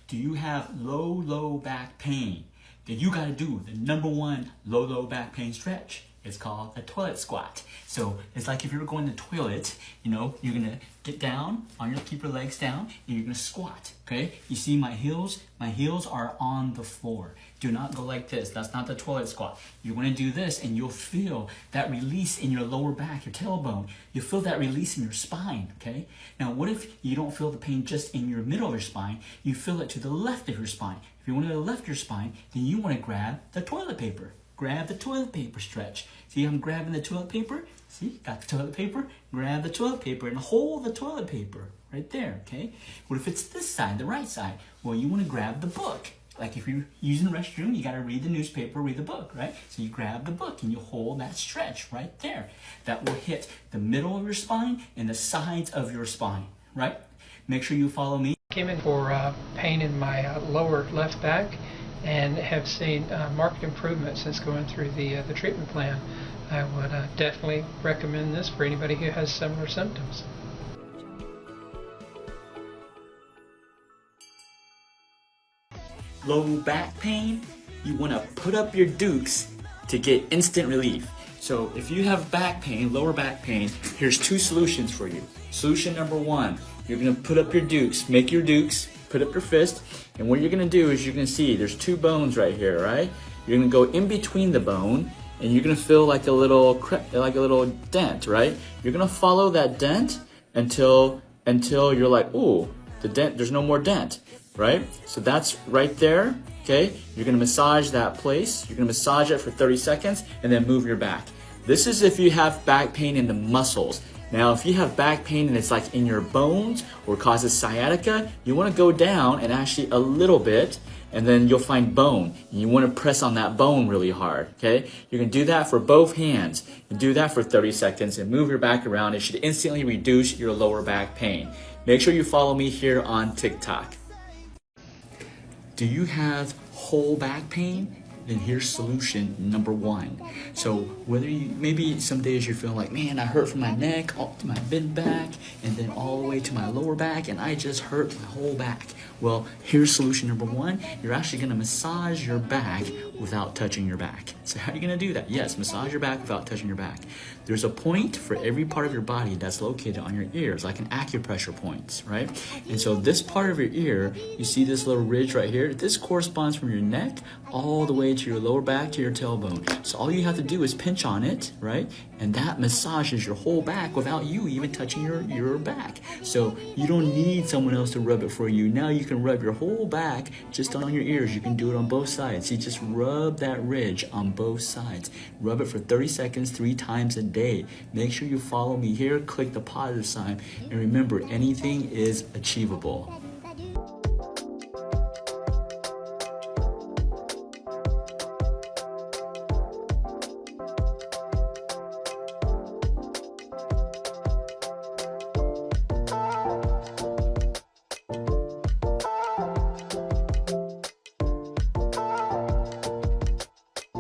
Do you have low back pain? Then you gotta do the number one low back pain stretch. It's called a toilet squat. So it's like if you were going to the toilet, you know, you're gonna get down, keep your legs down, and you're gonna squat, okay? You see my heels? My heels are on the floor. Do not go like this. That's not the toilet squat. You're gonna do this and you'll feel that release in your lower back, your tailbone. You'll feel that release in your spine, okay? Now, what if you don't feel the pain just in your middle of your spine? You feel it to the left of your spine. If you want to the left of your spine, then you wanna grab the toilet paper. Grab the toilet paper stretch. See, I'm grabbing the toilet paper. See, got the toilet paper. Grab the toilet paper and hold the toilet paper right there, okay? What if it's this side, the right side? Well, you want to grab the book. Like if you're using the restroom, you got to read the newspaper, read the book, right? So you grab the book and you hold that stretch right there. That will hit the middle of your spine and the sides of your spine, right? Make sure you follow me. Came in for pain in my lower left back, and have seen marked improvement since going through the treatment plan. I would definitely recommend this for anybody who has similar symptoms. Low back pain, you want to put up your dukes to get instant relief. So if you have back pain, lower back pain, here's two solutions for you. Solution number one, you're going to put up your dukes, make your dukes, put up your fist, and what you're gonna do is you're gonna see there's two bones right here, right? You're gonna go in between the bone, and you're gonna feel like a little dent, right? You're gonna follow that dent until you're like, ooh, the dent, there's no more dent, right? So that's right there, okay? You're gonna massage that place. You're gonna massage it for 30 seconds, and then move your back. This is if you have back pain in the muscles. Now, if you have back pain and it's like in your bones or causes sciatica, you want to go down and actually a little bit, and then you'll find bone. And you want to press on that bone really hard, okay? You can do that for both hands. You do that for 30 seconds and move your back around. It should instantly reduce your lower back pain. Make sure you follow me here on TikTok. Do you have whole back pain? Then here's solution number one. So whether maybe some days you're feeling like, man, I hurt from my neck all to my mid back and then all the way to my lower back and I just hurt my whole back. Well, here's solution number one. You're actually gonna massage your back without touching your back. So how are you gonna do that? Yes, massage your back without touching your back. There's a point for every part of your body that's located on your ears, like an acupressure point, right? And so this part of your ear, you see this little ridge right here? This corresponds from your neck all the way to your lower back to your tailbone. So all you have to do is pinch on it, right? And that massages your whole back without you even touching your back. So you don't need someone else to rub it for you. Now you can rub your whole back just on your ears. You can do it on both sides. You just rub that ridge on both sides. Rub it for 30 seconds, 3 times a day. Make sure you follow me here, click the positive sign, and remember, anything is achievable.